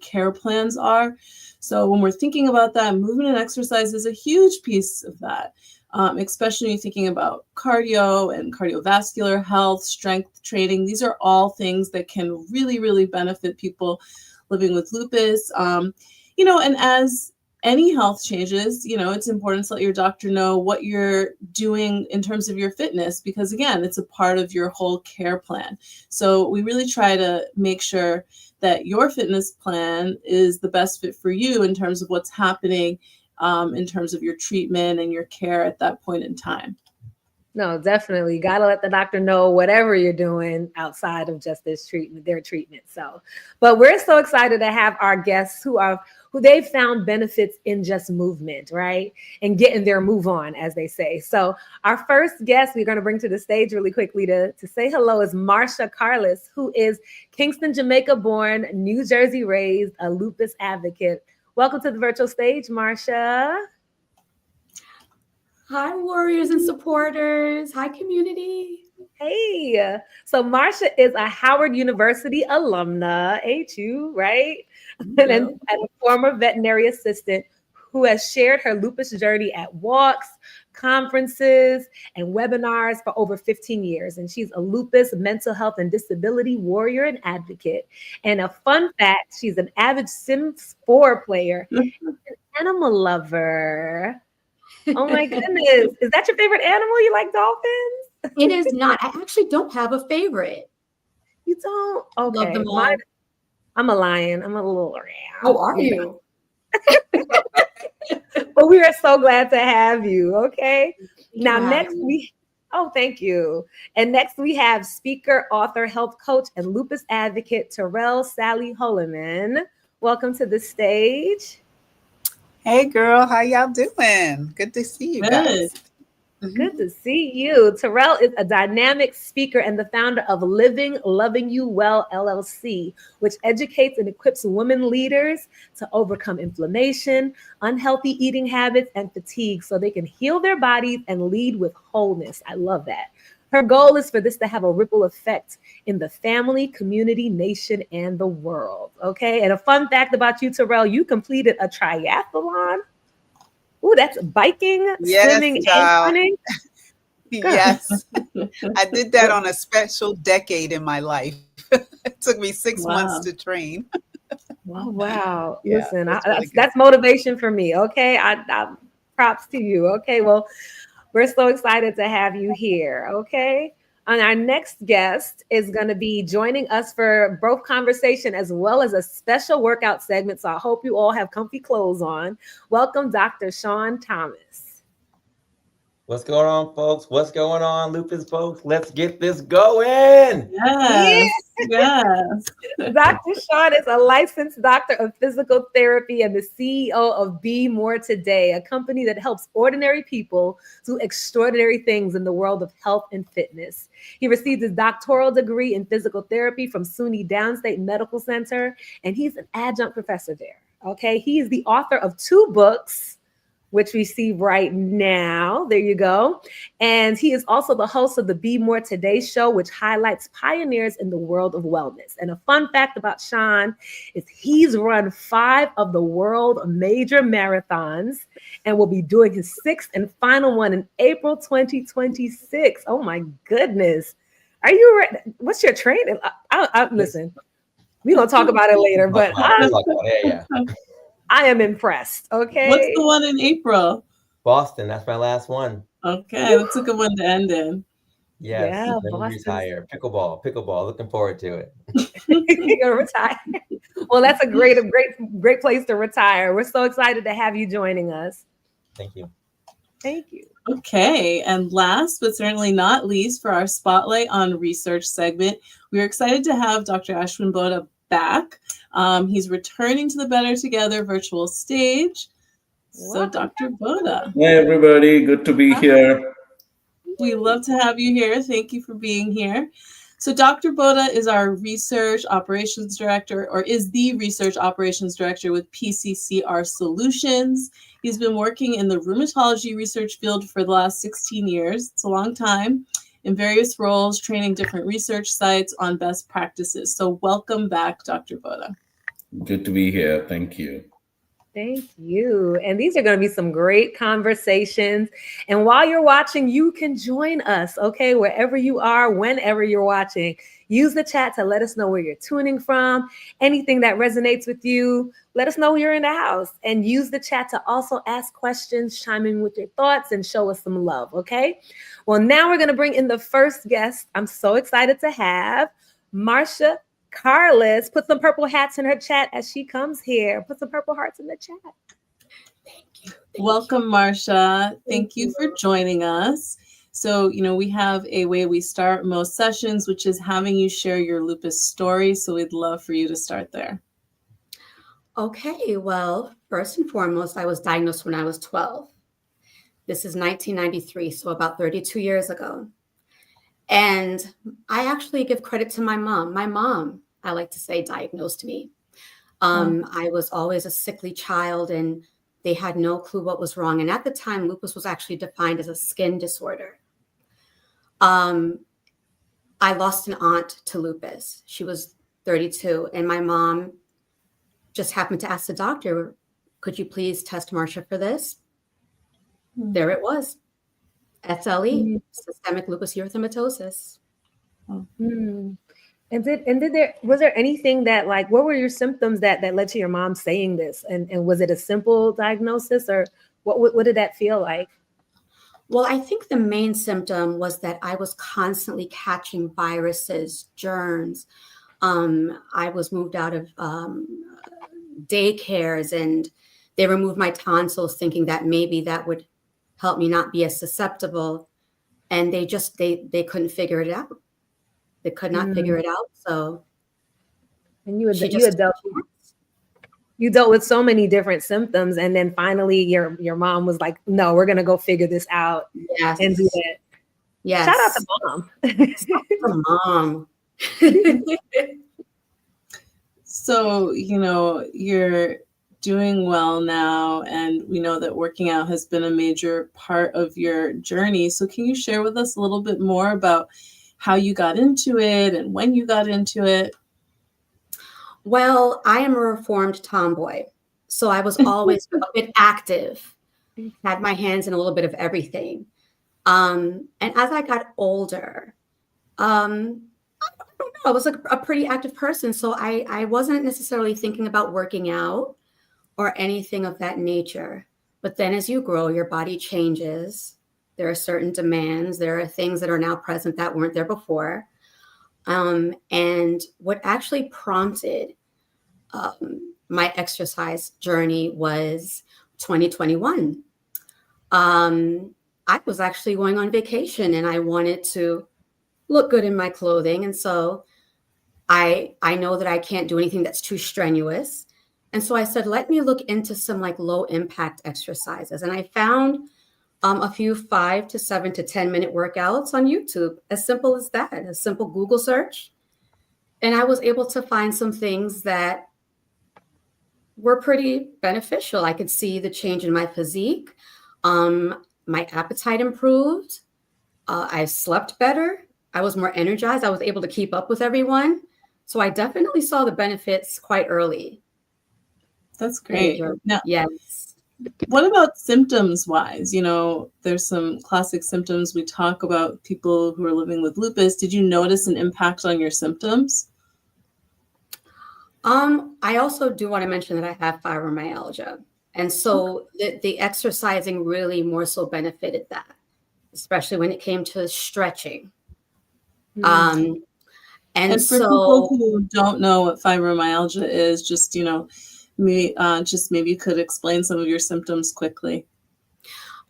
care plans are. So when we're thinking about that, movement and exercise is a huge piece of that, especially when you're thinking about cardio and cardiovascular health, strength training. These are all things that can really, really benefit people living with lupus. And as any health changes, it's important to let your doctor know what you're doing in terms of your fitness, because again, it's a part of your whole care plan. So we really try to make sure that your fitness plan is the best fit for you in terms of what's happening, in terms of your treatment and your care at that point in time. No, definitely. Got to let the doctor know whatever you're doing outside of just this treatment, their treatment. So, but we're so excited to have our guests who they've found benefits in just movement, right? And getting their move on, as they say. So our first guest we're going to bring to the stage really quickly to say hello is Marsha Carlos, who is Kingston, Jamaica born, New Jersey raised, a lupus advocate. Welcome to the virtual stage, Marsha. Hi, warriors and supporters. Hi, community. Hey, so Marsha is a Howard University alumna, ain't you, right? And a former veterinary assistant who has shared her lupus journey at walks, conferences, and webinars for over 15 years. And she's a lupus, mental health, and disability warrior and advocate. And a fun fact, she's an avid Sims 4 player, an animal lover. Oh my goodness. Is that your favorite animal? You like dolphins? It is not. I actually don't have a favorite. You don't? Okay. Love them all. I'm a lion. I'm a little around. How are you? But we are so glad to have you. Okay. Now, thank you. And next we have speaker, author, health coach, and lupus advocate, Terrell Sally Holloman. Welcome to the stage. Hey girl, how y'all doing? Good to see you guys. Good to see you. Terrell is a dynamic speaker and the founder of Living Loving You Well LLC, which educates and equips women leaders to overcome inflammation, unhealthy eating habits, and fatigue so they can heal their bodies and lead with wholeness. I love that. Her goal is for this to have a ripple effect in the family, community, nation, and the world. Okay. And a fun fact about you, Terrell, you completed a triathlon. Ooh, that's biking, swimming, and running. Yes. I did that on a special decade in my life. It took me 6 months to train. Wow. Yeah, listen, that's motivation for me. Okay. I props to you. Okay. Well, we're so excited to have you here, okay? And our next guest is going to be joining us for both conversation as well as a special workout segment. So I hope you all have comfy clothes on. Welcome, Dr. Sean Thomas. What's going on, folks? What's going on, lupus folks? Let's get this going. Yes. Dr. Sean is a licensed doctor of physical therapy and the CEO of Be More Today, a company that helps ordinary people do extraordinary things in the world of health and fitness. He received his doctoral degree in physical therapy from SUNY Downstate Medical Center, and he's an adjunct professor there. Okay, he is the author of 2 books, which we see right now. There you go. And he is also the host of the Be More Today show, which highlights pioneers in the world of wellness. And a fun fact about Sean is he's run 5 of the world major marathons and will be doing his 6th and final one in April 2026. Oh my goodness. Are you ready? What's your training? Listen, we're going to talk about it later, but I am impressed. Okay. What's the one in April? Boston. That's my last one. Okay. That's a good one to end in. Yes. Yeah, then retire. Pickleball. Looking forward to it. You're gonna retire. Well, that's a great place to retire. We're so excited to have you joining us. Thank you. Thank you. Okay. And last but certainly not least, for our Spotlight on Research segment, we're excited to have Dr. Ashwin Boda back. He's returning to the Better Together virtual stage. So Dr. Boda. Hey everybody, good to be here. We love to have you here. Thank you for being here. So Dr. Boda is our research operations director, or is the research operations director with PCCR Solutions. He's been working in the rheumatology research field for the last 16 years. It's a long time. In various roles, training different research sites on best practices. So welcome back, Dr. Boda. Good to be here. Thank you. Thank you. And these are going to be some great conversations. And while you're watching, you can join us, okay? Wherever you are, whenever you're watching, use the chat to let us know where you're tuning from, anything that resonates with you. Let us know you're in the house, and use the chat to also ask questions, chime in with your thoughts, and show us some love, okay? Well, now we're going to bring in the first guest I'm so excited to have, Marsha Carlos. Put some purple hats in her chat as she comes here. Put some purple hearts in the chat. Thank you. Welcome, Marsha. Thank you for joining us. So, we have a way we start most sessions, which is having you share your lupus story. So we'd love for you to start there. Okay, well, first and foremost, I was diagnosed when I was 12. This is 1993, so about 32 years ago. And I actually give credit to my mom. My mom, I like to say, diagnosed me. I was always a sickly child, and they had no clue what was wrong. And at the time, lupus was actually defined as a skin disorder. I lost an aunt to lupus. She was 32, and my mom just happened to ask the doctor, could you please test Marsha for this? There it was. SLE, systemic lupus erythematosus. And was there anything that, like, what were your symptoms that led to your mom saying this? And was it a simple diagnosis, or what did that feel like? Well, I think the main symptom was that I was constantly catching viruses, germs. I was moved out of daycares, and they removed my tonsils thinking that maybe that would help me not be as susceptible. And they couldn't figure it out. They could not figure it out. So, and you dealt with so many different symptoms, and then finally your mom was like, no, we're gonna go figure this out. Yes. And do that. Yes. Shout out to mom. Shout out to mom. So, you're doing well now, and we know that working out has been a major part of your journey. So can you share with us a little bit more about how you got into it and when you got into it? Well, I am a reformed tomboy, so I was always a bit active, had my hands in a little bit of everything. And as I got older, I don't know, I was a pretty active person, so I wasn't necessarily thinking about working out or anything of that nature. But then as you grow, your body changes. There are certain demands. There are things that are now present that weren't there before. And what actually prompted my exercise journey was 2021. I was actually going on vacation, and I wanted to look good in my clothing. And so I know that I can't do anything that's too strenuous. And so I said, let me look into some like low impact exercises. And I found a few 5 to 7 to 10 minute workouts on YouTube, as simple as that, a simple Google search. And I was able to find some things that were pretty beneficial. I could see the change in my physique. My appetite improved. I slept better. I was more energized. I was able to keep up with everyone. So I definitely saw the benefits quite early. That's great. Now, yes. What about symptoms wise? There's some classic symptoms we talk about, people who are living with lupus. Did you notice an impact on your symptoms? I also do want to mention that I have fibromyalgia. And so the exercising really more so benefited that, especially when it came to stretching. And for people who don't know what fibromyalgia is, just, maybe you could explain some of your symptoms quickly.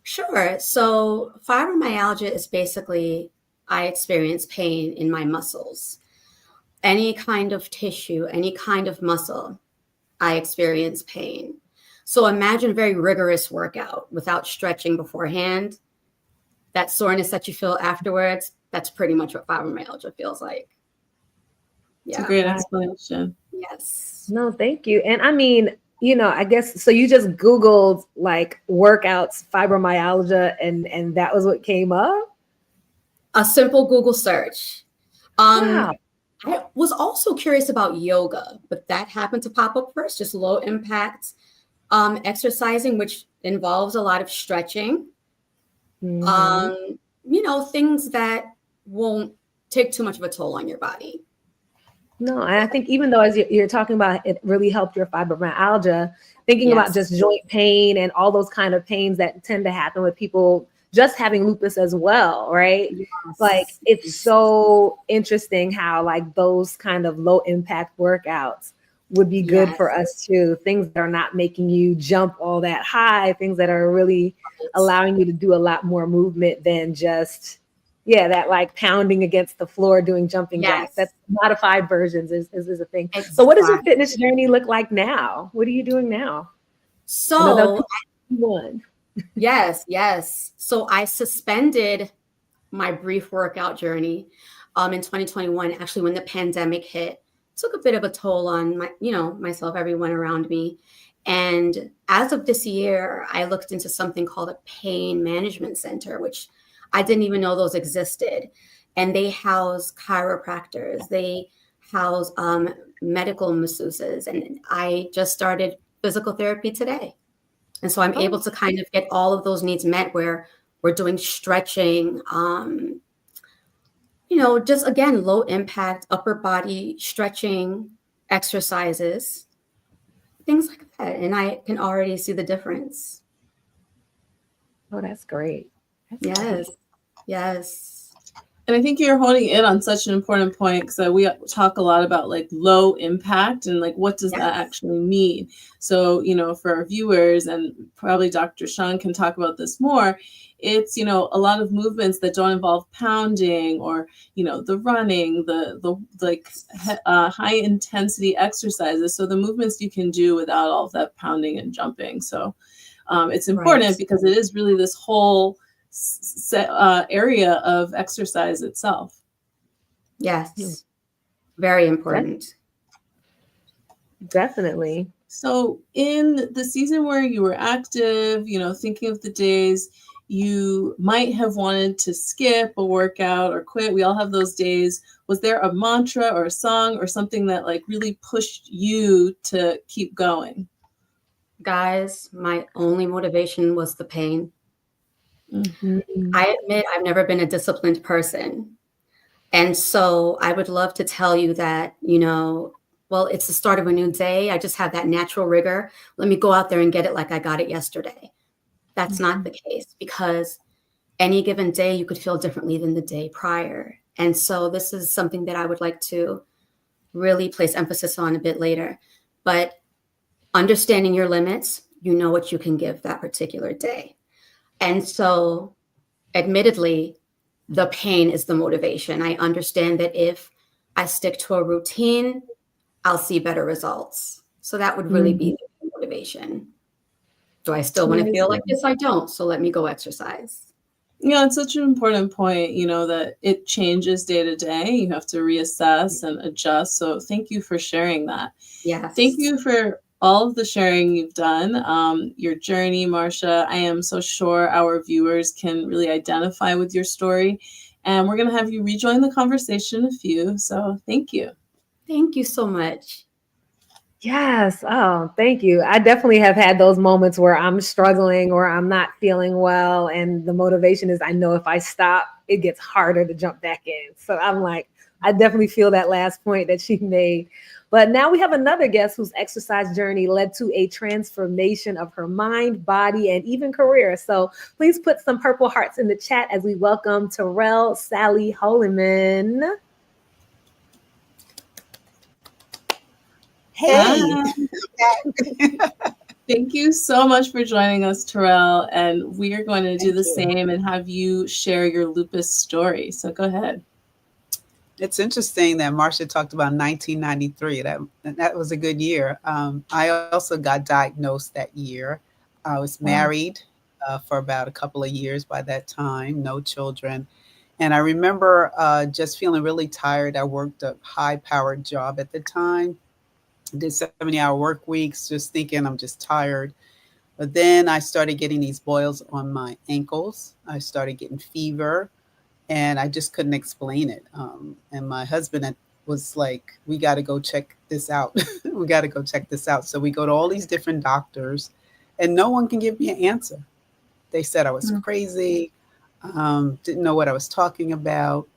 Sure. So fibromyalgia is basically, I experience pain in my muscles. Any kind of tissue, any kind of muscle, I experience pain. So imagine a very rigorous workout without stretching beforehand. That soreness that you feel afterwards, that's pretty much what fibromyalgia feels like. Yeah. It's a great explanation. Yes. No, thank you. And I mean, I guess, so you just Googled like workouts, fibromyalgia, and that was what came up? A simple Google search. Wow. I was also curious about yoga, but that happened to pop up first, just low impact exercising, which involves a lot of stretching. Things that won't take too much of a toll on your body. No, and I think even though as you're talking about it really helped your fibromyalgia, thinking about just joint pain and all those kind of pains that tend to happen with people just having lupus as well, right? Yes. Like it's so interesting how like those kind of low impact workouts would be good for us too. Things that are not making you jump all that high, things that are really allowing you to do a lot more movement than just that like pounding against the floor doing jumping jacks. That's modified versions is a thing. Exactly. So what does your fitness journey look like now? What are you doing now? So Yes. So I suspended my brief workout journey in 2021, actually when the pandemic hit. Took a bit of a toll on myself, everyone around me. And as of this year, I looked into something called a pain management center, which I didn't even know those existed. And they house chiropractors, they house medical masseuses. And I just started physical therapy today. And so I'm able to kind of get all of those needs met where we're doing stretching, just again, low impact, upper body stretching exercises, things like that. And I can already see the difference. Oh, that's great. Yes. And I think you're holding in on such an important point because we talk a lot about like low impact and like what does that actually mean? So, for our viewers, and probably Dr. Sean can talk about this more, it's, a lot of movements that don't involve pounding or, the running, the high intensity exercises. So the movements you can do without all of that pounding and jumping. So it's important because it is really this whole area of exercise itself. Yes. Very important. Definitely. So in the season where you were active, thinking of the days you might have wanted to skip a workout or quit, we all have those days. Was there a mantra or a song or something that like really pushed you to keep going? Guys, my only motivation was the pain. I admit I've never been a disciplined person. And so I would love to tell you that, it's the start of a new day. I just have that natural rigor. Let me go out there and get it like I got it yesterday. That's not the case because any given day you could feel differently than the day prior. And so this is something that I would like to really place emphasis on a bit later. But understanding your limits, you know what you can give that particular day. And so, admittedly, the pain is the motivation. I understand that if I stick to a routine, I'll see better results. So that would really be the motivation. Do I still want to feel like this? I don't. So let me go exercise. Yeah, it's such an important point, that it changes day to day. You have to reassess and adjust. So thank you for sharing that. Yes. Thank you for all of the sharing you've done, your journey, Marcia. I am so sure our viewers can really identify with your story. And we're going to have you rejoin the conversation in a few. So thank you. Thank you so much. Yes. Oh, thank you. I definitely have had those moments where I'm struggling or I'm not feeling well. And the motivation is I know if I stop, it gets harder to jump back in. So I'm like, I definitely feel that last point that she made. But now we have another guest whose exercise journey led to a transformation of her mind, body, and even career. So please put some purple hearts in the chat as we welcome Terrell Sally Holliman. Hey. Thank you so much for joining us, Terrell. And we are going to do the same and have you share your lupus story. So go ahead. It's interesting that Marcia talked about 1993. That was a good year. I also got diagnosed that year. I was married for about a couple of years by that time, no children. And I remember just feeling really tired. I worked a high-powered job at the time, did 70-hour work weeks, just thinking I'm just tired. But then I started getting these boils on my ankles. I started getting fever. And I just couldn't explain it. And my husband was like, we got to go check this out. We got to go check this out. So we go to all these different doctors, and no one can give me an answer. They said I was crazy, didn't know what I was talking about.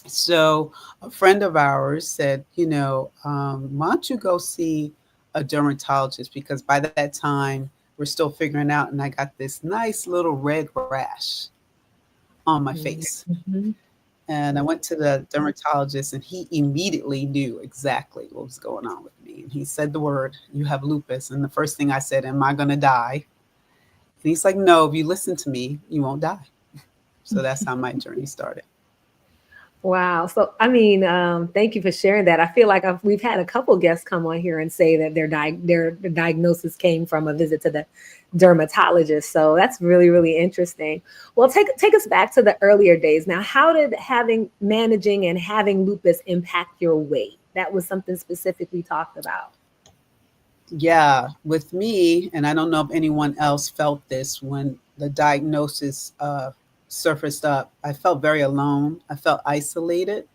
So a friend of ours said, why don't you go see a dermatologist? Because by that time, we're still figuring out, and I got this nice little red rash on my face. Mm-hmm. And I went to the dermatologist, and he immediately knew exactly what was going on with me. And he said the word, "You have lupus." And the first thing I said, "Am I going to die?" And he's like, "No, if you listen to me, you won't die." So that's how my journey started. Wow. So, I mean, thank you for sharing that. I feel like we've had a couple guests come on here and say that their diagnosis came from a visit to the dermatologist. So that's really, really interesting. Well, take us back to the earlier days. Now, how did managing and having lupus impact your weight? That was something specific we talked about. Yeah, with me, and I don't know if anyone else felt this when the diagnosis surfaced up, I felt very alone. I felt isolated,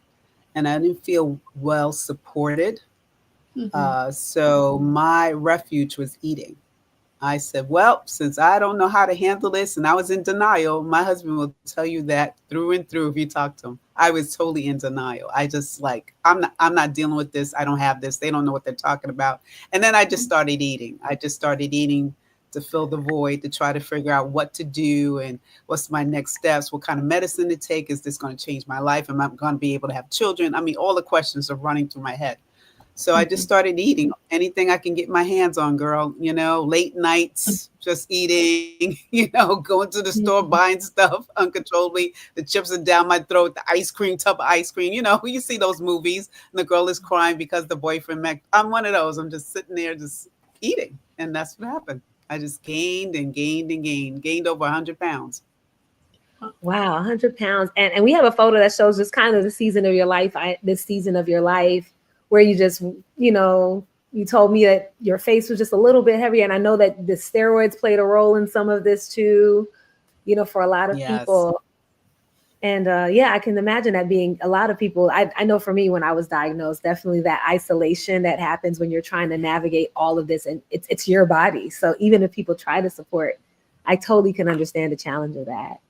and I didn't feel well supported. So my refuge was eating. I said, well, since I don't know how to handle this, and I was in denial, my husband will tell you that through and through if you talk to him. I was totally in denial. I just like, I'm not dealing with this. I don't have this. They don't know what they're talking about. And then I just started eating. I just started eating to fill the void, to try to figure out what to do and what's my next steps, what kind of medicine to take. Is this going to change my life? Am I going to be able to have children? I mean, all the questions are running through my head. So I just started eating anything I can get my hands on, girl, late nights, just eating, going to the store, buying stuff uncontrollably. The chips are down my throat, the ice cream, tub of ice cream. You see those movies and the girl is crying because the boyfriend met. I'm one of those. I'm just sitting there just eating. And that's what happened. I just gained and gained and gained over 100 pounds. Wow, 100 pounds. And we have a photo that shows just kind of this season of your life, where you just, you told me that your face was just a little bit heavier. And I know that the steroids played a role in some of this too, for a lot of people. And I can imagine that being a lot of people. I know for me, when I was diagnosed, definitely that isolation that happens when you're trying to navigate all of this, and it's your body. So even if people try to support, I totally can understand the challenge of that.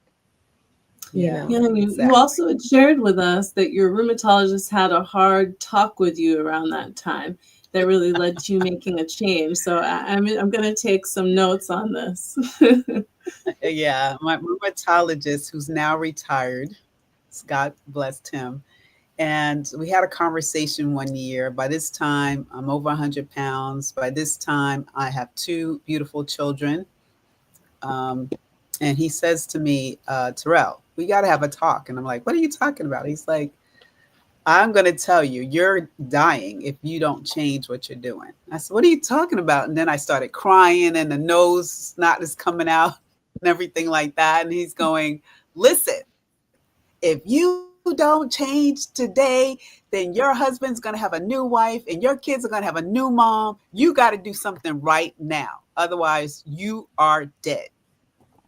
Yeah, you also had shared with us that your rheumatologist had a hard talk with you around that time that really led to you making a change. So I'm going to take some notes on this. Yeah, my rheumatologist, who's now retired, God blessed him. And we had a conversation one year. By this time, I'm over 100 pounds. By this time, I have 2 beautiful children. And he says to me, Terrell, we got to have a talk. And I'm like, what are you talking about? He's like, I'm going to tell you, you're dying if you don't change what you're doing. I said, what are you talking about? And then I started crying, and the nose snot is coming out and everything like that. And he's going, listen, if you don't change today, then your husband's going to have a new wife and your kids are going to have a new mom. You got to do something right now. Otherwise, you are dead.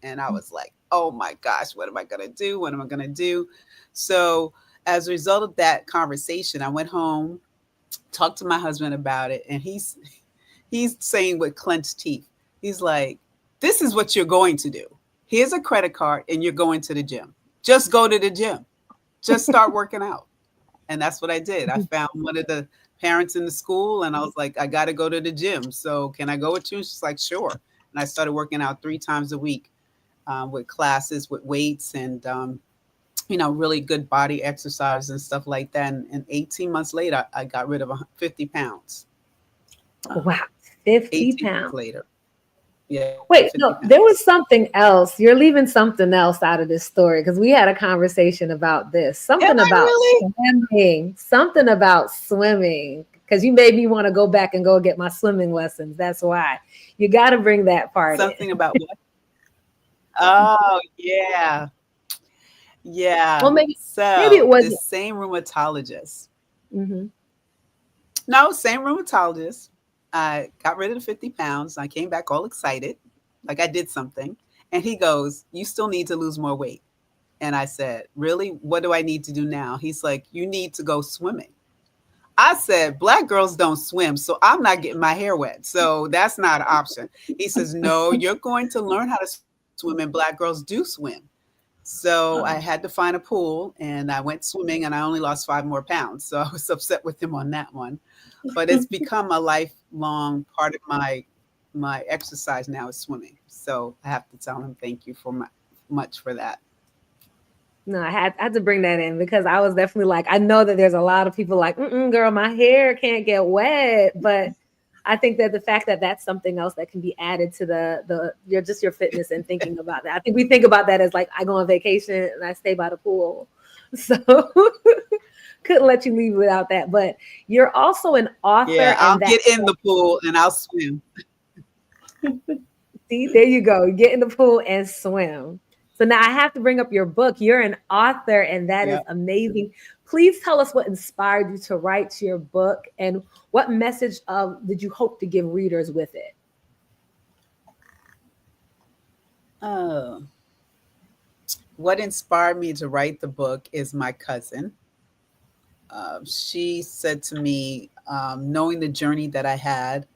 And I was like, oh my gosh, what am I going to do? What am I going to do? So as a result of that conversation, I went home, talked to my husband about it. And he's saying with clenched teeth, he's like, this is what you're going to do. Here's a credit card and you're going to the gym. Just go to the gym. Just start working out. And that's what I did. I found one of the parents in the school and I was like, I got to go to the gym. So can I go with you? And she's like, sure. And I started working out 3 times a week with classes, with weights and, really good body exercise and stuff like that. And 18 months later, I got rid of 50 pounds. Wow. 50 pounds later. Yeah. Wait, no, there was something else. You're leaving something else out of this story because we had a conversation about this. Something about swimming. Because you made me want to go back and go get my swimming lessons. That's why. You got to bring that part Something in. about what? Oh, yeah. Yeah. Well, maybe So it was the same rheumatologist. Mm-hmm. No, same rheumatologist. I got rid of the 50 pounds. I came back all excited, like I did something. And he goes, you still need to lose more weight. And I said, really? What do I need to do now? He's like, you need to go swimming. I said, Black girls don't swim, so I'm not getting my hair wet. So that's not an option. He says, no, you're going to learn how to swim, and Black girls do swim. So I had to find a pool, and I went swimming, and I only lost 5 more pounds. So I was upset with him on that one. But it's become a lifelong part of my exercise now is swimming. So I have to tell him thank you for much for that. No, I had to bring that in because I was definitely like, I know that there's a lot of people like, girl, my hair can't get wet. But I think that the fact that that's something else that can be added to your fitness and thinking about that. I think we think about that as like, I go on vacation and I stay by the pool. So couldn't let you leave without that. But you're also an author. Yeah, I'll get in the pool and I'll swim. See, there you go. Get in the pool and swim. So now I have to bring up your book. You're an author, and that is amazing. Please tell us what inspired you to write your book and what message did you hope to give readers with it? What inspired me to write the book is my cousin. She said to me, knowing the journey that I had,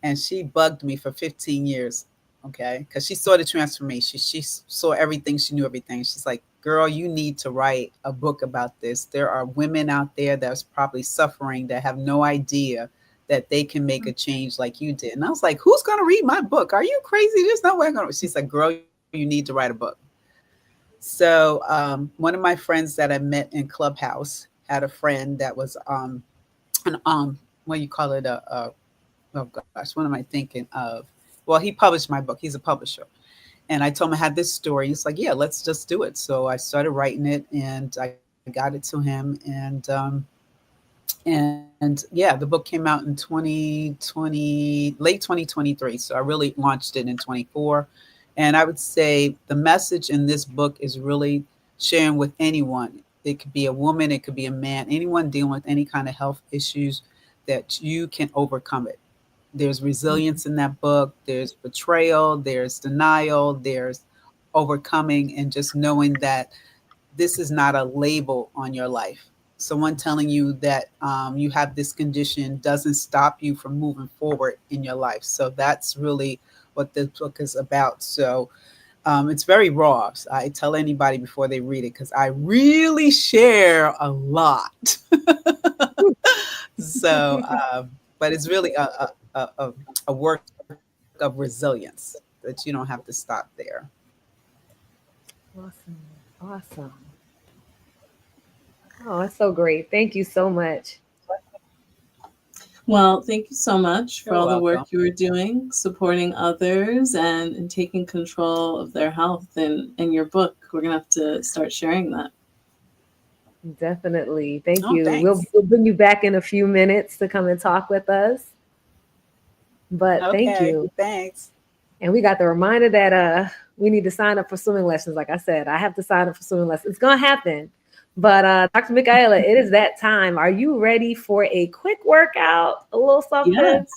and she bugged me for 15 years. Okay, because she saw the transformation. She saw everything. She knew everything. She's like, girl, you need to write a book about this. There are women out there that's probably suffering that have no idea that they can make a change like you did. And I was like, who's going to read my book? Are you crazy? There's no way I'm going to. She's like, girl, you need to write a book. So one of my friends that I met in Clubhouse had a friend that was what do you call it? Oh gosh, what am I thinking of? Well, he published my book. He's a publisher. And I told him I had this story. He's like, yeah, let's just do it. So I started writing it and I got it to him. And yeah, the book came out in 2020, late 2023. So I really launched it in 24. And I would say the message in this book is really sharing with anyone. It could be a woman, it could be a man, anyone dealing with any kind of health issues, that you can overcome it. There's resilience in that book. There's betrayal, there's denial, there's overcoming, and just knowing that this is not a label on your life. Someone telling you that you have this condition doesn't stop you from moving forward in your life. So that's really what this book is about. So it's very raw. So I tell anybody before they read it because I really share a lot. So, but it's really a work of resilience that you don't have to stop there. Awesome. Oh, that's so great. Thank you so much. Well, thank you so much for You're all the work welcome. you were doing, supporting others and taking control of their health in your book. We're going to have to start sharing that. Definitely. Thank Oh, you. thanks. We'll bring you back in a few minutes to come and talk with us. But thank Okay, you. thanks. And we got the reminder that we need to sign up for swimming lessons. Like I said, I have to sign up for swimming lessons. It's going to happen. But Dr. Michaela, it is that time. Are you ready for a quick workout? A little something? Yes.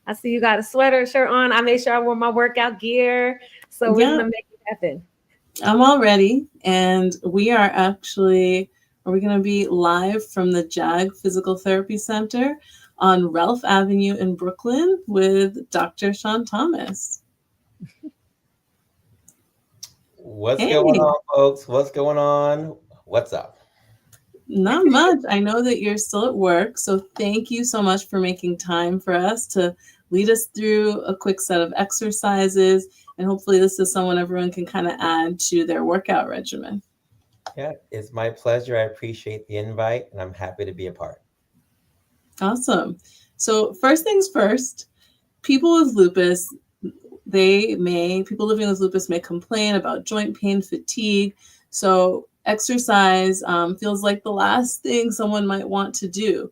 I see you got a sweater shirt on. I made sure I wore my workout gear. So we're going to make it happen. I'm all ready. And we are going to be live from the JAG Physical Therapy Center on Ralph Avenue in Brooklyn with Dr. Sean Thomas. What's going on, folks? What's going on? What's up? Not much. I know that you're still at work, so thank you so much for making time for us to lead us through a quick set of exercises, and hopefully this is someone everyone can kind of add to their workout regimen. Yeah, it's my pleasure. I appreciate the invite, and I'm happy to be a part. Awesome. So first things first, people with lupus, people living with lupus may complain about joint pain, fatigue. So exercise feels like the last thing someone might want to do.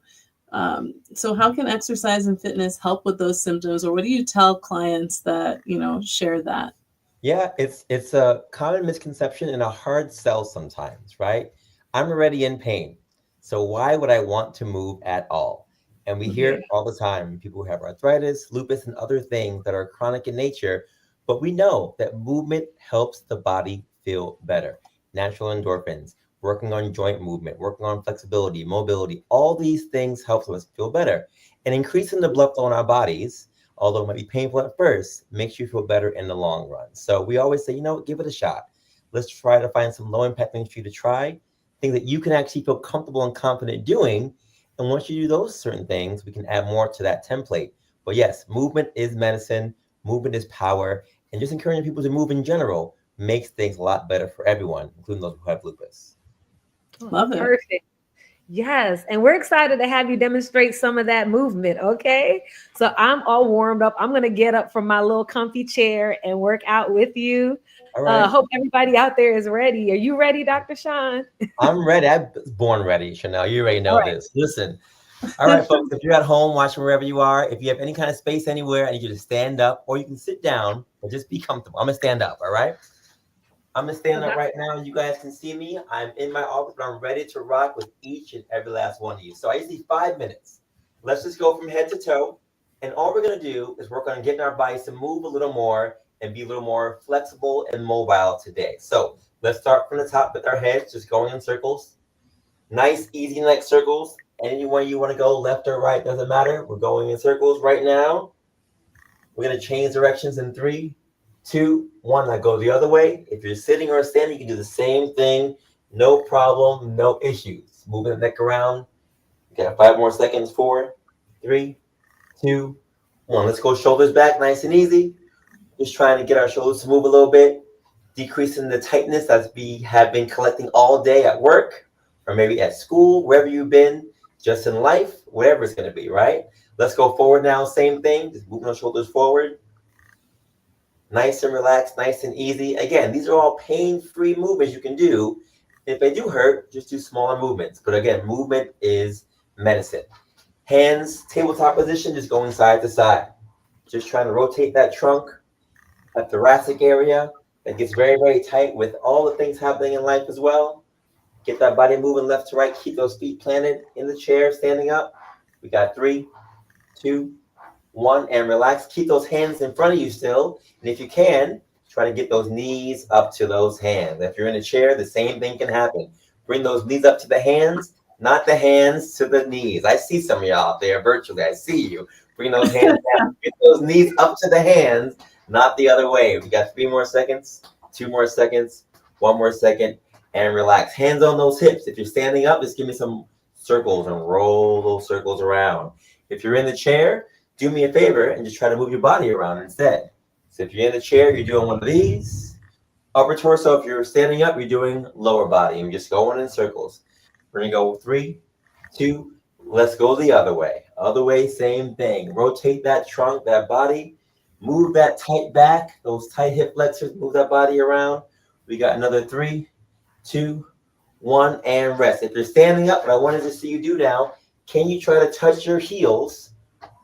So how can exercise and fitness help with those symptoms? Or what do you tell clients that, share that? Yeah, it's a common misconception and a hard sell sometimes, right? I'm already in pain, so why would I want to move at all? And we hear it all the time, people who have arthritis, lupus, and other things that are chronic in nature, but we know that movement helps the body feel better. Natural endorphins. working on joint movement, working on flexibility, mobility. All these things help us feel better. And increasing the blood flow in our bodies, although it might be painful at first, makes you feel better in the long run. So we always say, give it a shot. Let's try to find some low impact things for you to try, things that you can actually feel comfortable and confident doing. And once you do those certain things, we can add more to that template. But yes, movement is medicine, movement is power, and just encouraging people to move in general makes things a lot better for everyone, including those who have lupus. Love it. Perfect. Yes. And we're excited to have you demonstrate some of that movement. Okay. So I'm all warmed up. I'm going to get up from my little comfy chair and work out with you. All right. Hope everybody out there is ready. Are you ready, Dr. Sean? I'm ready. I was born ready, Chanel. You already know this. Listen. All right, folks, if you're at home watching wherever you are, if you have any kind of space anywhere, I need you to stand up, or you can sit down, but just be comfortable. I'm going to stand up, all right? I'm going to stand up right now. You guys can see me. I'm in my office, but I'm ready to rock with each and every last one of you. So I just need 5 minutes. Let's just go from head to toe. And all we're going to do is work on getting our bodies to move a little more and be a little more flexible and mobile today. So let's start from the top with our heads, just going in circles. Nice, easy neck circles. Anywhere you want to go, left or right, doesn't matter. We're going in circles right now. We're going to change directions in 3, 2, 1. I go the other way. If you're sitting or standing, you can do the same thing. No problem, no issues. Moving the neck around. You got 5 more seconds. 4, 3, 2, 1. Let's go shoulders back, nice and easy. Just trying to get our shoulders to move a little bit. Decreasing the tightness that we have been collecting all day at work or maybe at school, wherever you've been. Just in life, whatever it's going to be, right? Let's go forward now. Same thing. Just moving our shoulders forward. Nice and relaxed, nice and easy. Again, these are all pain-free movements you can do. If they do hurt, just do smaller movements. But again, movement is medicine. Hands, tabletop position, just going side to side. Just trying to rotate that trunk, that thoracic area. That gets very, very tight with all the things happening in life as well. Get that body moving left to right. Keep those feet planted in the chair, standing up. We got 3, 2, 1, and relax. Keep those hands in front of you still. And if you can, try to get those knees up to those hands. If you're in a chair, the same thing can happen. Bring those knees up to the hands, not the hands to the knees. I see some of y'all out there virtually. I see you. Bring those hands down. Get those knees up to the hands, not the other way. We got 3 more seconds, 2 more seconds, 1 more second. And relax. Hands on those hips. If you're standing up, just give me some circles and roll those circles around. If you're in the chair, do me a favor and just try to move your body around instead. So if you're in the chair, you're doing one of these. Upper torso, if you're standing up, you're doing lower body. You're just going in circles. We're going to go 3, 2, let's go the other way. Other way, same thing. Rotate that trunk, that body. Move that tight back, those tight hip flexors. Move that body around. We got another 3, 2, 1, and rest. If you're standing up, what I wanted to see you do now, can you try to touch your heels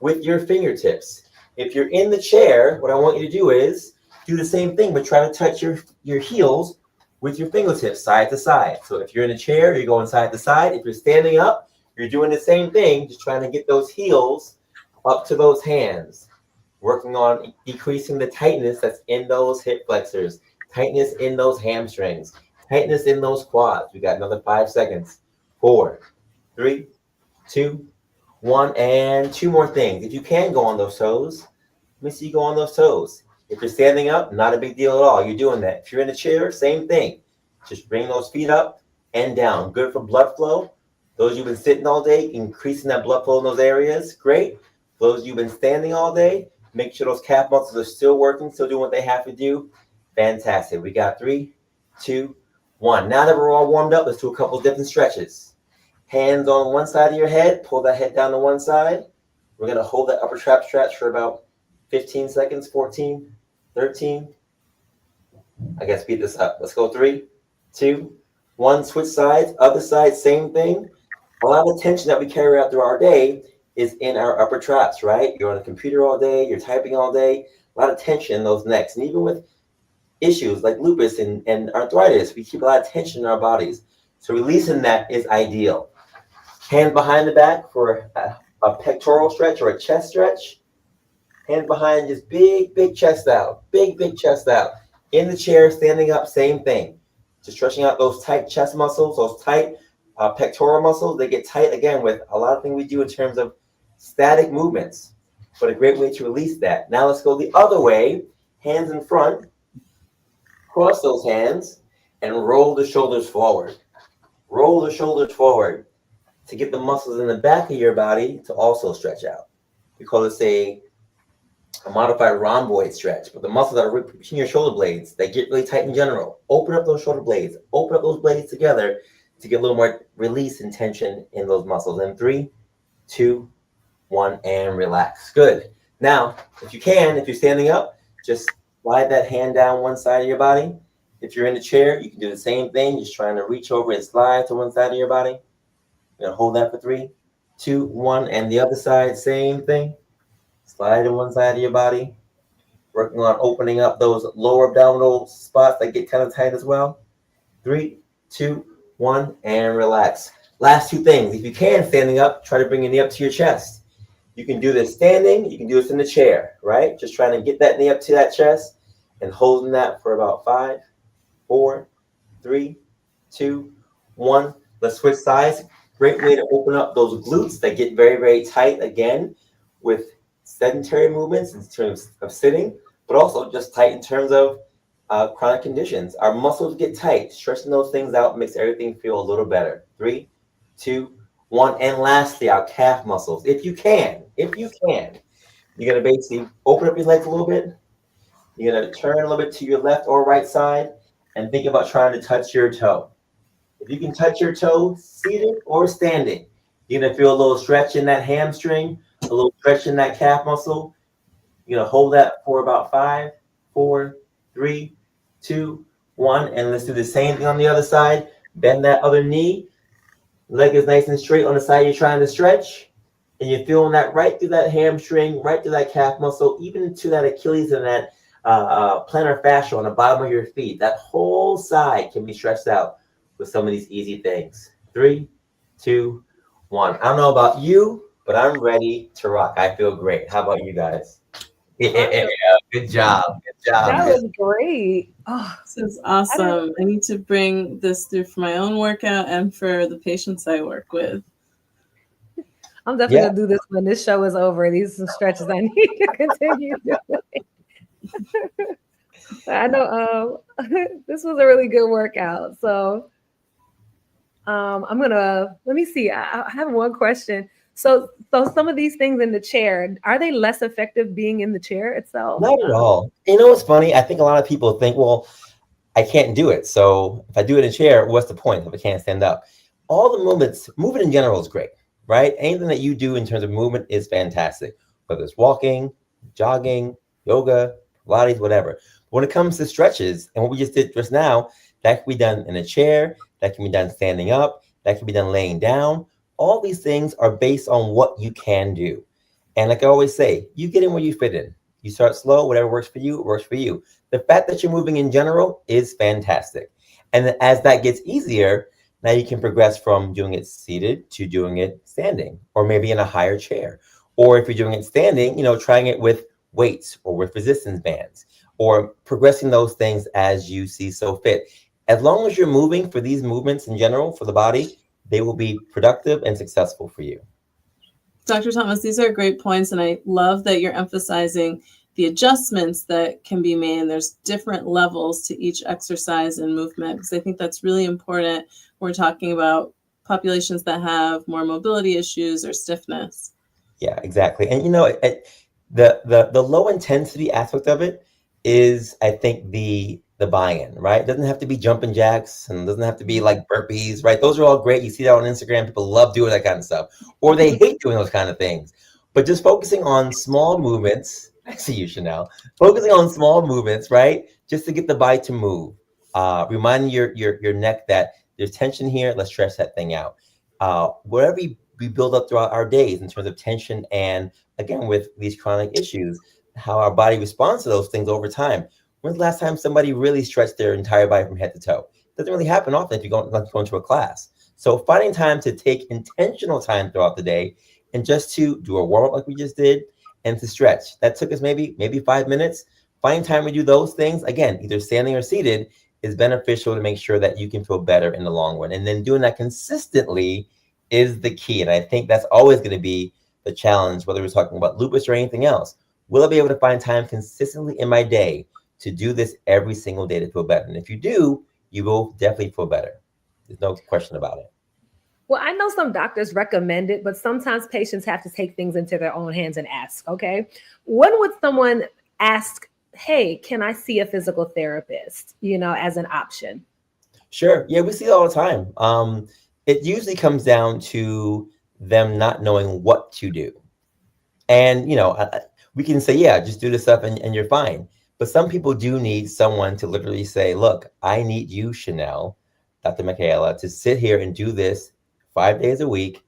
with your fingertips? If you're in the chair, what I want you to do is do the same thing, but try to touch your heels with your fingertips side to side. So if you're in a chair, you're going side to side. If you're standing up, you're doing the same thing, just trying to get those heels up to those hands. Working on decreasing the tightness that's in those hip flexors, tightness in those hamstrings, tightness in those quads. We got another 5 seconds. 4, 3, 2, 1, and 2 more things. If you can go on those toes, let me see you go on those toes. If you're standing up, not a big deal at all. You're doing that. If you're in a chair, same thing. Just bring those feet up and down. Good for blood flow. Those you've been sitting all day, increasing that blood flow in those areas. Great. Those you've been standing all day, make sure those calf muscles are still working, still doing what they have to do. Fantastic. We got 3, 2, 1. Now that we're all warmed up, let's do a couple different stretches. Hands on one side of your head. Pull that head down to one side. We're going to hold that upper trap stretch for about 15 seconds, 14, 13. I guess speed this up. Let's go 3, 2, 1. Switch sides. Other side, same thing. A lot of the tension that we carry out through our day is in our upper traps, right? You're on the computer all day. You're typing all day. A lot of tension in those necks. And even with issues like lupus and arthritis, we keep a lot of tension in our bodies. So releasing that is ideal. Hands behind the back for a pectoral stretch or a chest stretch. Hands behind, just big chest out. Big chest out. In the chair, standing up, same thing. Just stretching out those tight chest muscles, those tight pectoral muscles. They get tight again with a lot of things we do in terms of static movements, but a great way to release that. Now let's go the other way, hands in front, cross those hands, and roll the shoulders forward. Roll the shoulders forward to get the muscles in the back of your body to also stretch out. We call this a modified rhomboid stretch, but the muscles that are between your shoulder blades, they get really tight in general. Open up those shoulder blades, open up those blades together to get a little more release and tension in those muscles. In 3, 2, 1, and relax. Good. Now, if you can, if you're standing up, just slide that hand down one side of your body. If you're in the chair, you can do the same thing, just trying to reach over and slide to one side of your body. You're gonna hold that for 3, 2, 1, and the other side, same thing. Slide to one side of your body. Working on opening up those lower abdominal spots that get kind of tight as well. 3, 2, 1, and relax. Last 2 things. If you can, standing up, try to bring your knee up to your chest. You can do this standing. You can do this in the chair, right? Just trying to get that knee up to that chest and holding that for about 5, 4, 3, 2, 1. Let's switch sides. Great way to open up those glutes that get very, very tight again with sedentary movements in terms of sitting, but also just tight in terms of chronic conditions. Our muscles get tight. Stretching those things out makes everything feel a little better. 3, 2, 1. And lastly, our calf muscles. If you can, you're going to basically open up your legs a little bit. You're going to turn a little bit to your left or right side and think about trying to touch your toe. If you can touch your toe seated or standing, you're going to feel a little stretch in that hamstring, a little stretch in that calf muscle. You're going to hold that for about 5, 4, 3, 2, 1. And let's do the same thing on the other side. Bend that other knee. Leg is nice and straight on the side you're trying to stretch. And you're feeling that right through that hamstring, right through that calf muscle, even to that Achilles and that plantar fascia on the bottom of your feet. That whole side can be stretched out with some of these easy things. 3, 2, 1. I don't know about you, but I'm ready to rock. I feel great. How about you guys? Yeah, good job. Good job. That was great. Oh, This is awesome. I need to bring this through for my own workout and for the patients I work with. I'm definitely gonna do this when this show is over. These are some stretches I need to continue doing. I know this was a really good workout. So I'm gonna let me see. I have one question. So some of these things in the chair, are they less effective being in the chair itself? Not at all. You know what's funny? I think a lot of people think, well, I can't do it. So if I do it in a chair, what's the point if I can't stand up? All the movement in general is great, right? Anything that you do in terms of movement is fantastic, whether it's walking, jogging, yoga, Pilates, whatever. When it comes to stretches and what we just did just now, that can be done in a chair, that can be done standing up, that can be done laying down. All these things are based on what you can do. And like I always say, you get in where you fit in. You start slow, whatever works for you, it works for you. The fact that you're moving in general is fantastic. And as that gets easier, now you can progress from doing it seated to doing it standing, or maybe in a higher chair. Or if you're doing it standing, trying it with weights or with resistance bands, or progressing those things as you see so fit. As long as you're moving for these movements in general for the body, they will be productive and successful for you. Dr. Thomas, these are great points, and I love that you're emphasizing the adjustments that can be made. And there's different levels to each exercise and movement, because I think that's really important when we're talking about populations that have more mobility issues or stiffness. Yeah, exactly. And the low intensity aspect of it is, I think, the buy-in, right? It doesn't have to be jumping jacks and it doesn't have to be like burpees, right? Those are all great. You see that on Instagram. People love doing that kind of stuff, or they hate doing those kind of things. But just focusing on small movements, I see you, Chanel, focusing on small movements, right? Just to get the body to move. Reminding your neck that there's tension here. Let's stretch that thing out. Whatever we build up throughout our days in terms of tension, and again, with these chronic issues, how our body responds to those things over time. When's the last time somebody really stretched their entire body from head to toe? It doesn't really happen often if you go into a class. So finding time to take intentional time throughout the day and just to do a warm-up like we just did and to stretch. That took us maybe 5 minutes. Finding time to do those things, again, either standing or seated, is beneficial to make sure that you can feel better in the long run. And then doing that consistently is the key. And I think that's always going to be the challenge, whether we're talking about lupus or anything else. Will I be able to find time consistently in my day to do this every single day to feel better? And if you do, you will definitely feel better. There's no question about it. Well, I know some doctors recommend it, but sometimes patients have to take things into their own hands and ask, okay, when would someone ask, hey, can I see a physical therapist, as an option? Sure. Yeah, we see it all the time. It usually comes down to them not knowing what to do. And, we can say, yeah, just do this stuff and you're fine. But some people do need someone to literally say, look, I need you, Chanel, Dr. Michaela, to sit here and do this 5 days a week,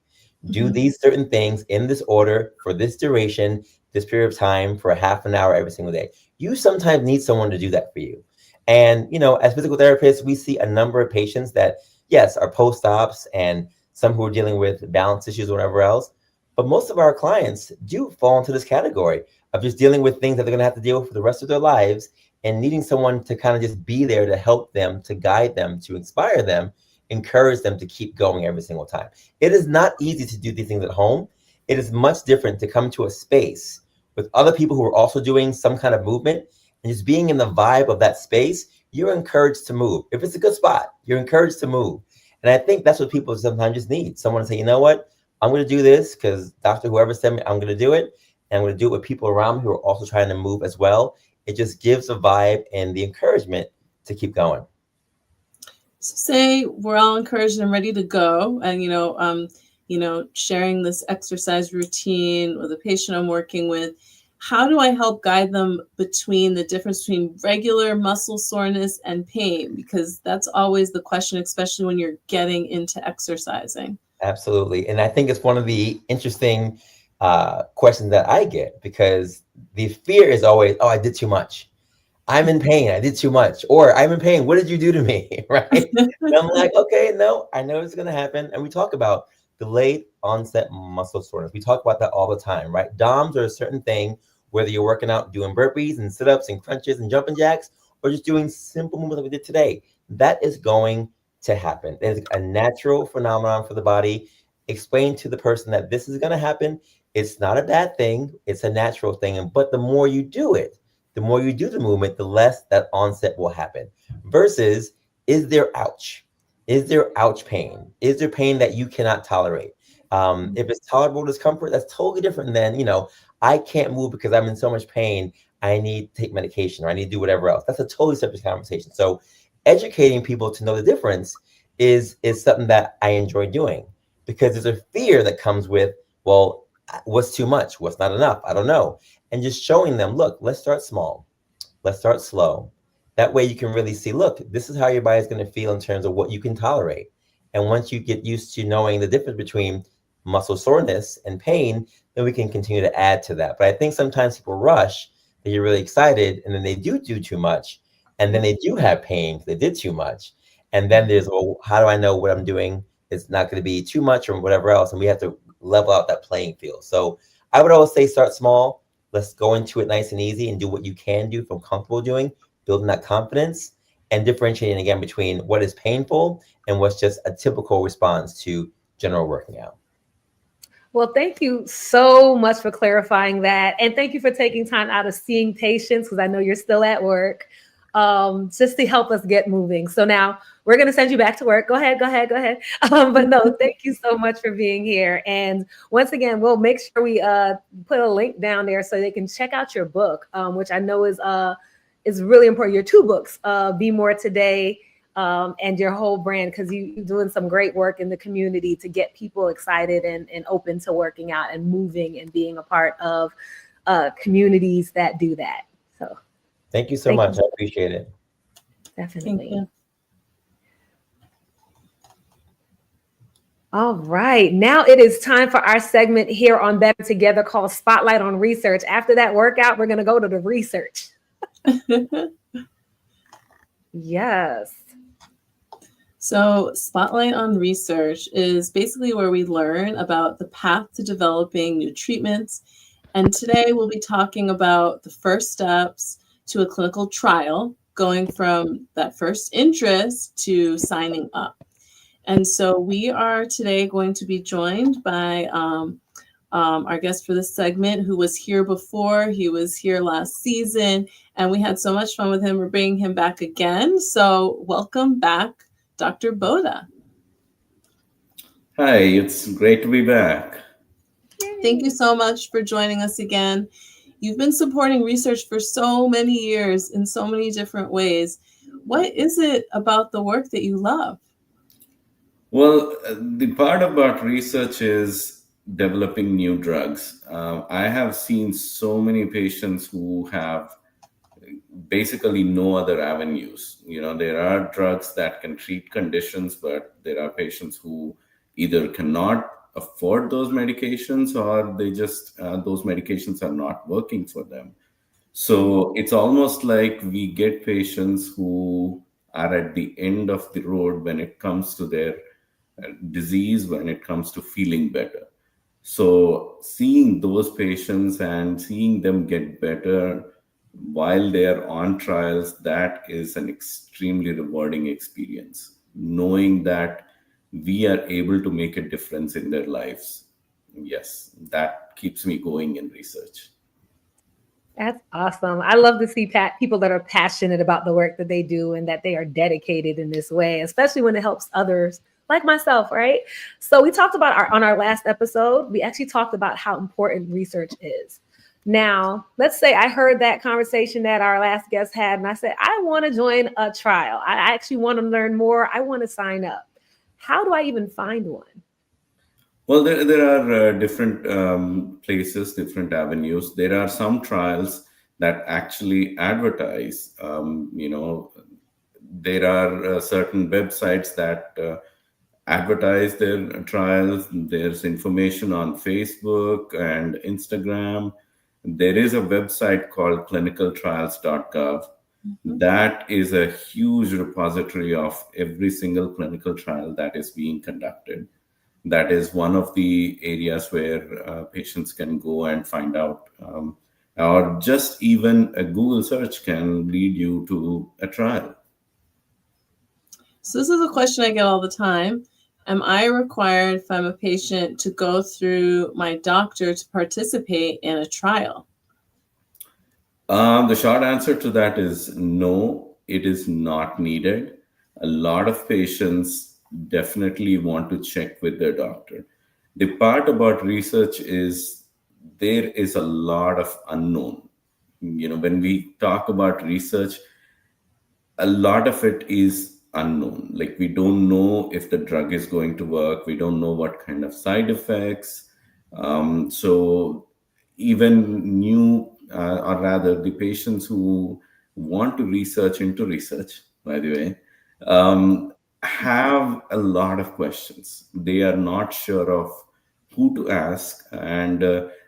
do these certain things in this order for this duration, this period of time for a half an hour every single day. You sometimes need someone to do that for you. And, as physical therapists, we see a number of patients that, yes, are post-ops and some who are dealing with balance issues or whatever else. But most of our clients do fall into this category of just dealing with things that they're going to have to deal with for the rest of their lives and needing someone to kind of just be there to help them, to guide them, to inspire them, encourage them to keep going every single time. It is not easy to do these things at home. It is much different to come to a space with other people who are also doing some kind of movement and just being in the vibe of that space. You're encouraged to move. If it's a good spot, you're encouraged to move. And I think that's what people sometimes just need. Someone to say, you know what, I'm going to do this because Dr. Whoever said me, I'm going to do it. And I'm going to do it with people around me who are also trying to move as well. It just gives a vibe and the encouragement to keep going. So say we're all encouraged and ready to go, and sharing this exercise routine with a patient I'm working with. How do I help guide them between the difference between regular muscle soreness and pain? Because that's always the question, especially when you're getting into exercising. Absolutely. And I think it's one of the interesting questions that I get, because the fear is always, oh, I did too much. I'm in pain. I did too much. Or I'm in pain. What did you do to me? Right. And I'm like, okay, no, I know it's going to happen. And we talk about delayed onset muscle soreness. We talk about that all the time, right? DOMS are a certain thing, whether you're working out, doing burpees and sit-ups and crunches and jumping jacks, or just doing simple movements like we did today. That is going to happen. It's a natural phenomenon for the body. Explain to the person that this is going to happen. It's not a bad thing. It's a natural thing. But the more you do it, the more you do the movement, the less that onset will happen. Versus, is there ouch? Is there ouch pain? Is there pain that you cannot tolerate? If it's tolerable discomfort, that's totally different than, I can't move because I'm in so much pain. I need to take medication or I need to do whatever else. That's a totally separate conversation. So educating people to know the difference is something that I enjoy doing, because there's a fear that comes with, well, what's too much? What's not enough? I don't know. And just showing them, look, let's start small. Let's start slow. That way you can really see, look, this is how your body's going to feel in terms of what you can tolerate. And once you get used to knowing the difference between muscle soreness and pain, then we can continue to add to that. But I think sometimes people rush, they get really excited, and then they do too much. And then they do have pain because they did too much. And then there's, well, how do I know what I'm doing is not going to be too much or whatever else? And we have to level out that playing field. So I would always say start small. Let's go into it nice and easy and do what you can do, feel comfortable doing, building that confidence, and differentiating again between what is painful and what's just a typical response to general working out. Well, thank you so much for clarifying that. And thank you for taking time out of seeing patients, because I know you're still at work, just to help us get moving. So now we're going to send you back to work. Go ahead. But no, thank you so much for being here. And once again, we'll make sure we put a link down there so they can check out your book, which I know is really important. Your two books, Be More Today, and your whole brand, because you're doing some great work in the community to get people excited and open to working out and moving and being a part of communities that do that. So thank you so much. I appreciate it. Definitely. Thank you. All right. Now it is time for our segment here on Better Together called Spotlight on Research. After that workout, we're going to go to the research. Yes. So Spotlight on Research is basically where we learn about the path to developing new treatments. And today we'll be talking about the first steps to a clinical trial going from that first interest to signing up. And so we are today going to be joined by our guest for this segment, who was here before. He was here last season, and we had so much fun with him. We're bringing him back again. So welcome back, Dr. Boda. Hi, it's great to be back. Thank you so much for joining us again. You've been supporting research for so many years in so many different ways. What is it about the work that you love? Well, the part about research is developing new drugs. I have seen so many patients who have basically no other avenues. There are drugs that can treat conditions, but there are patients who either cannot afford those medications, or they just those medications are not working for them. So it's almost like we get patients who are at the end of the road when it comes to their disease, when it comes to feeling better. So seeing those patients and seeing them get better while they are on trials, that is an extremely rewarding experience. Knowing that we are able to make a difference in their lives. Yes, that keeps me going in research. That's awesome. I love to see people that are passionate about the work that they do and that they are dedicated in this way, especially when it helps others like myself, right? So we talked about on our last episode, we actually talked about how important research is. Now, let's say I heard that conversation that our last guest had, and I said, I want to join a trial. I actually want to learn more. I want to sign up. How do I even find one? Well, there are different places, different avenues. There are some trials that actually advertise. There are certain websites that advertise their trials. There's information on Facebook and Instagram. There is a website called clinicaltrials.gov. That is a huge repository of every single clinical trial that is being conducted. That is one of the areas where patients can go and find out, or just even a Google search can lead you to a trial. So this is a question I get all the time. Am I required, if I'm a patient, to go through my doctor to participate in a trial? The short answer to that is no, it is not needed. A lot of patients definitely want to check with their doctor. The part about research is there is a lot of unknown. When we talk about research, a lot of it is unknown. Like, we don't know if the drug is going to work. We don't know what kind of side effects. So even new, or rather the patients who want to research into research, by the way, have a lot of questions. They are not sure of who to ask. And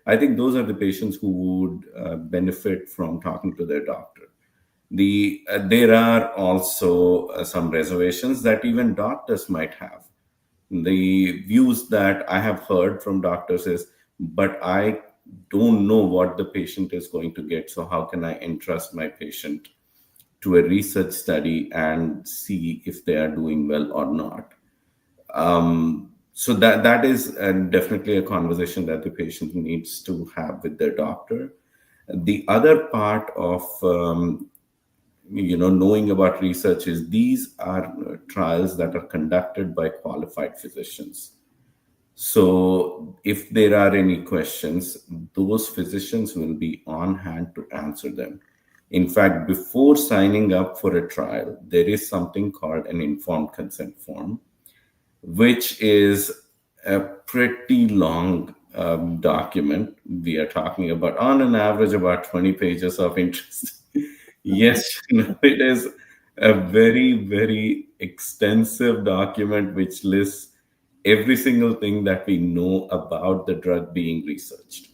I think those are the patients who would benefit from talking to their doctor. There are also some reservations that even doctors might have. The views that I have heard from doctors is, but I don't know what the patient is going to get. So how can I entrust my patient to a research study and see if they are doing well or not? So that is definitely a conversation that the patient needs to have with their doctor. The other part of knowing about research is these are trials that are conducted by qualified physicians. So if there are any questions, those physicians will be on hand to answer them. In fact, before signing up for a trial, there is something called an informed consent form, which is a pretty long document. We are talking about, on an average, about 20 pages of interest. Yes, it is a very, very extensive document which lists every single thing that we know about the drug being researched.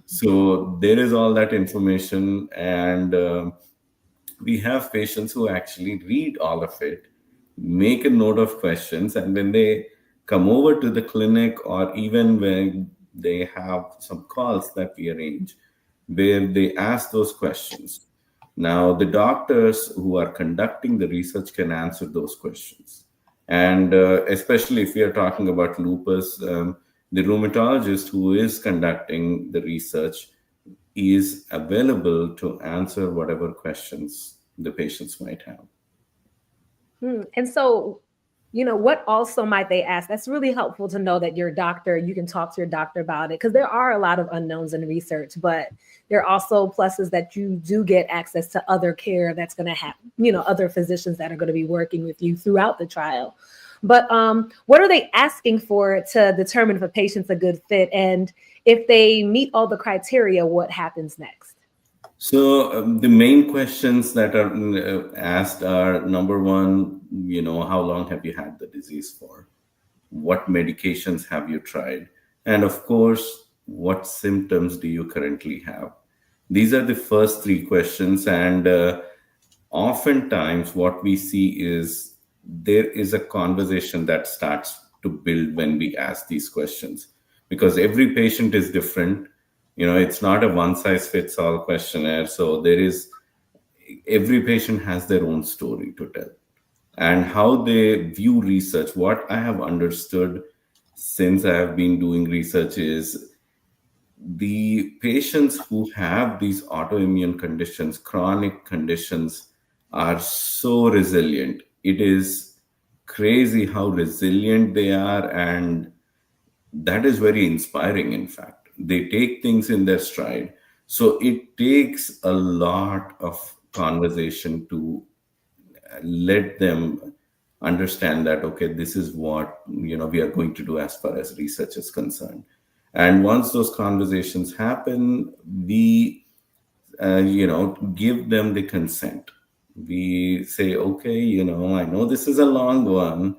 So there is all that information, and we have patients who actually read all of it, make a note of questions, and when they come over to the clinic, or even when they have some calls that we arrange where they ask those questions, Now, the doctors who are conducting the research can answer those questions. And especially if we are talking about lupus, the rheumatologist who is conducting the research is available to answer whatever questions the patients might have. And so, what also might they ask? That's really helpful to know that your doctor, you can talk to your doctor about it, because there are a lot of unknowns in research, but there are also pluses that you do get access to other care that's going to have, other physicians that are going to be working with you throughout the trial. But what are they asking for to determine if a patient's a good fit? And if they meet all the criteria, what happens next? So the main questions that are asked are, number one, how long have you had the disease for? What medications have you tried? And of course, what symptoms do you currently have? These are the first three questions. And oftentimes what we see is there is a conversation that starts to build when we ask these questions, because every patient is different. It's not a one size fits all questionnaire. So every patient has their own story to tell, and how they view research. What I have understood since I have been doing research is the patients who have these autoimmune conditions, chronic conditions, are so resilient. It is crazy how resilient they are. And that is very inspiring. In fact, they take things in their stride. So it takes a lot of conversation to let them understand that, okay, this is what we are going to do as far as research is concerned. And once those conversations happen, we give them the consent. We say, okay, I know this is a long one.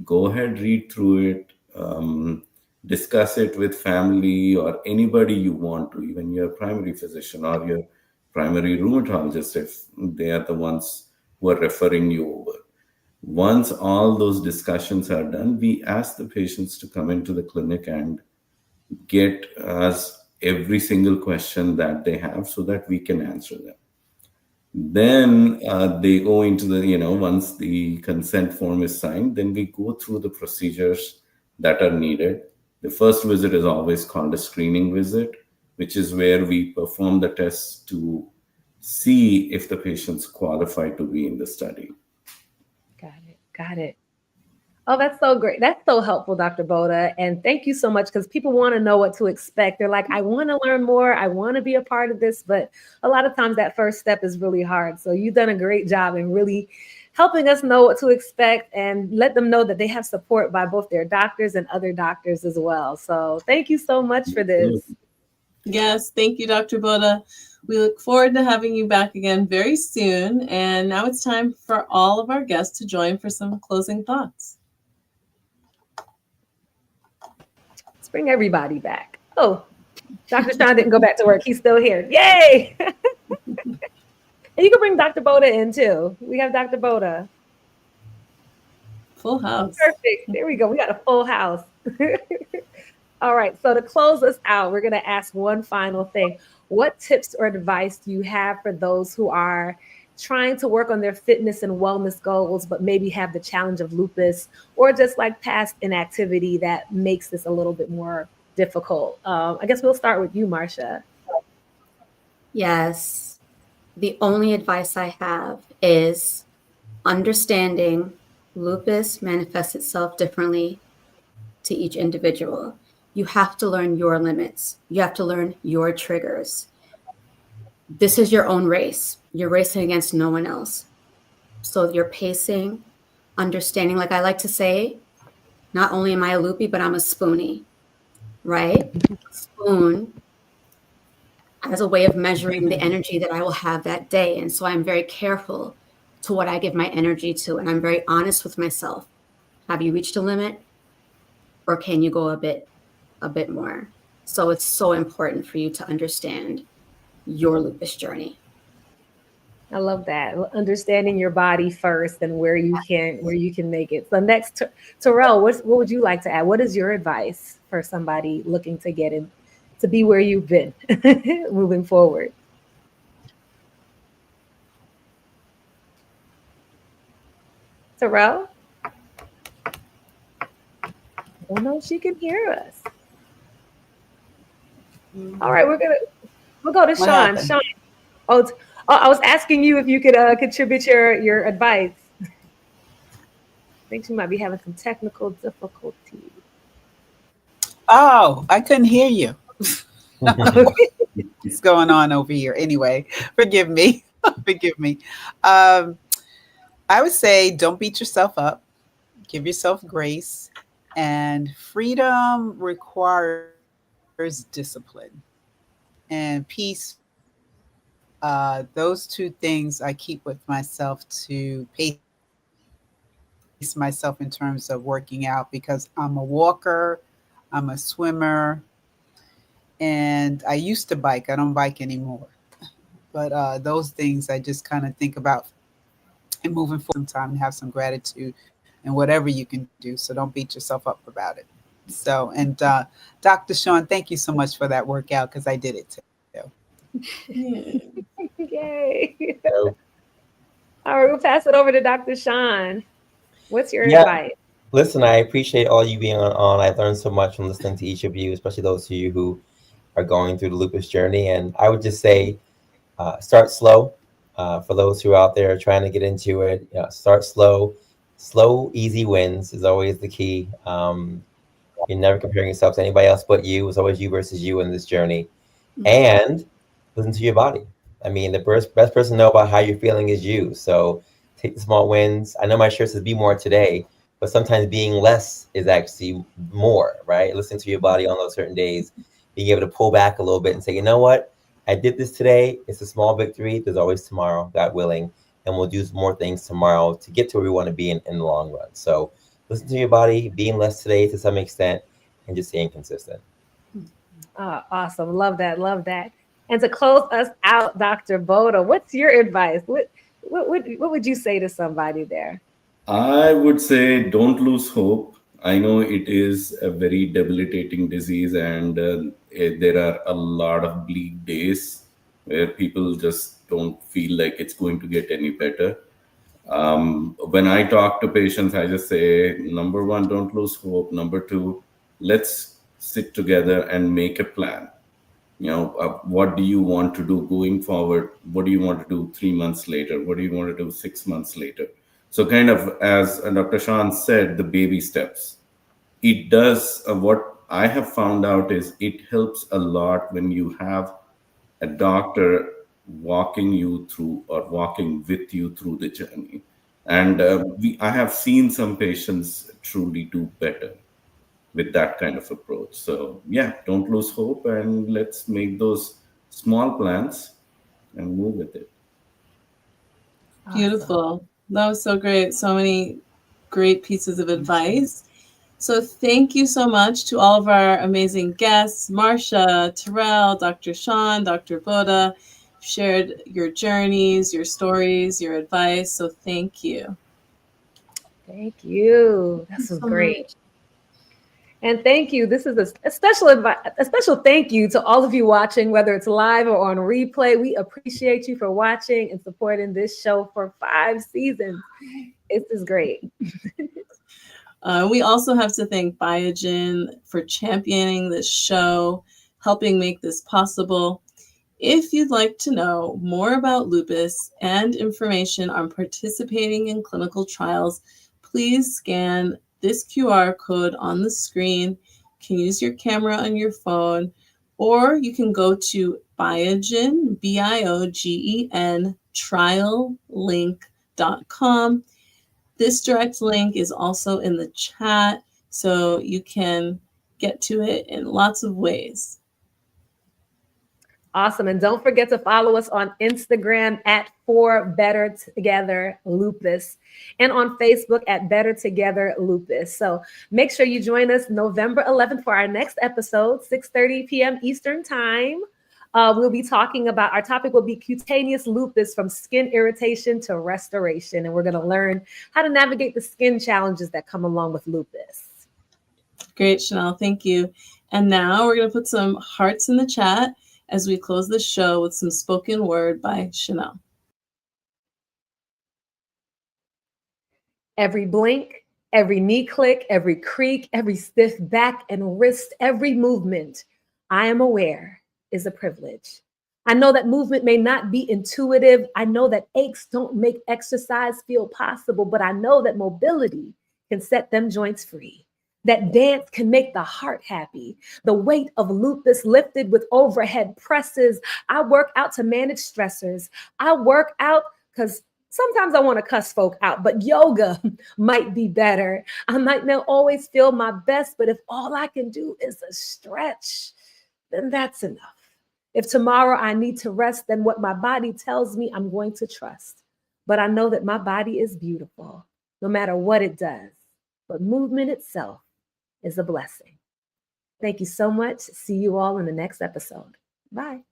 Go ahead, read through it. Discuss it with family or anybody you want to, even your primary physician or your primary rheumatologist, if they are the ones who are referring you over. Once all those discussions are done, we ask the patients to come into the clinic and get us every single question that they have so that we can answer them. Then they go into once the consent form is signed, then we go through the procedures that are needed. The first visit is always called a screening visit, which is where we perform the tests to see if the patients qualify to be in the study. Got it. Oh, that's so great. That's so helpful, Dr. Boda. And thank you so much, because people want to know what to expect. They're like, I want to learn more. I want to be a part of this. But a lot of times that first step is really hard. So you've done a great job in really helping us know what to expect and let them know that they have support by both their doctors and other doctors as well. So thank you so much for this. Yes, thank you, Dr. Boda. We look forward to having you back again very soon. And now it's time for all of our guests to join for some closing thoughts. Let's bring everybody back. Oh, Dr. Sean didn't go back to work. He's still here. Yay! And you can bring Dr. Boda in too. We have Dr. Boda. Full house. Perfect. There we go. We got a full house. All right. So to close us out, we're going to ask one final thing. What tips or advice do you have for those who are trying to work on their fitness and wellness goals, but maybe have the challenge of lupus or just like past inactivity that makes this a little bit more difficult? I guess we'll start with you, Marcia. Yes. The only advice I have is understanding lupus manifests itself differently to each individual. You have to learn your limits. You have to learn your triggers. This is your own race. You're racing against no one else. So you're pacing, understanding, like I like to say, not only am I a loopy, but I'm a spoonie, right? Spoon as a way of measuring the energy that I will have that day. And so I'm very careful to what I give my energy to. And I'm very honest with myself. Have you reached a limit? Or can you go a bit more? So it's so important for you to understand your lupus journey. I love that. Understanding your body first and where you can make it. So next, Terrell, what would you like to add? What is your advice for somebody looking to get in, to be where you've been moving forward? Terrell? I don't know if she can hear us. All right, we'll go to What Sean. happened? Sean, I was asking you if you could contribute your advice. I think she might be having some technical difficulties. Oh, I couldn't hear you. What's going on over here? Anyway, forgive me. Forgive me. Um, I would say don't beat yourself up. Give yourself grace. And freedom requires discipline and peace. Those two things I keep with myself to pace myself in terms of working out because I'm a walker, I'm a swimmer, and I used to bike. I don't bike anymore. But those things I just kind of think about and moving forward sometime and have some gratitude and whatever you can do. So don't beat yourself up about it. So, and Dr. Sean, thank you so much for that workout because I did it too. Yay. So, All right, we'll pass it over to Dr. Sean. What's your yeah, advice? listen, I appreciate all you being on. I've learned so much from listening to each of you, especially those of you who are going through the lupus journey. And I would just say, start slow. For those who are out there trying to get into it, start slow. Slow, easy wins is always the key. You're never comparing yourself to anybody else but you. It's always you versus you in this journey. And listen to your body. I mean, the best person to know about how you're feeling is you. So take the small wins. I know my shirt says be more today, but sometimes being less is actually more, right? Listen to your body on those certain days, being able to pull back a little bit and say, you know what? I did this today. It's a small victory. There's always tomorrow, God willing. And we'll do more things tomorrow to get to where we want to be in the long run. So listen to your body, being less today to some extent, and just staying consistent. Oh, awesome. Love that. Love that. And to close us out, Dr. Boda, what's your advice? What would you say to somebody there? I would say don't lose hope. I know it is a very debilitating disease, and there are a lot of bleak days where people just don't feel like it's going to get any better. When I talk to patients, I just say, number one, don't lose hope. Number two, let's sit together and make a plan. What do you want to do going forward? What do you want to do 3 months later? What do you want to do 6 months later? So, kind of, as Dr. Shan said, the baby steps. It does, what I have found out is it helps a lot when you have a doctor walking you through or walking with you through the journey. And I have seen some patients truly do better with that kind of approach. So, yeah, don't lose hope and let's make those small plans and move with it. Beautiful. That was so great. So many great pieces of advice. So thank you so much to all of our amazing guests, Marsha, Terrell, Dr. Sean, Dr. Boda, shared your journeys, your stories, your advice. So thank you. Thank you. This was great. And thank you. This is a special thank you to all of you watching, whether it's live or on replay. We appreciate you for watching and supporting this show for 5 seasons. This is great. We also have to thank Biogen for championing this show, helping make this possible. If you'd like to know more about lupus and information on participating in clinical trials, please scan this QR code on the screen. You can use your camera on your phone, or you can go to Biogen, BIOGEN, triallink.com. This direct link is also in the chat, so you can get to it in lots of ways. Awesome. And don't forget to follow us on Instagram at For Better Together Lupus and on Facebook at Better Together Lupus. So make sure you join us November 11th for our next episode, 6:30 p.m. Eastern Time. We'll be talking about, our topic will be cutaneous lupus, from skin irritation to restoration. And we're going to learn how to navigate the skin challenges that come along with lupus. Great, Chanel. Thank you. And now we're going to put some hearts in the chat as we close the show with some spoken word by Chanel. Every blink, every knee click, every creak, every stiff back and wrist, every movement, I am aware is a privilege. I know that movement may not be intuitive. I know that aches don't make exercise feel possible, but I know that mobility can set them joints free. That dance can make the heart happy. The weight of lupus lifted with overhead presses. I work out to manage stressors. I work out because sometimes I want to cuss folk out, but yoga might be better. I might not always feel my best, but if all I can do is a stretch, then that's enough. If tomorrow I need to rest, then what my body tells me, I'm going to trust. But I know that my body is beautiful, no matter what it does. But movement itself is a blessing. Thank you so much. See you all in the next episode. Bye.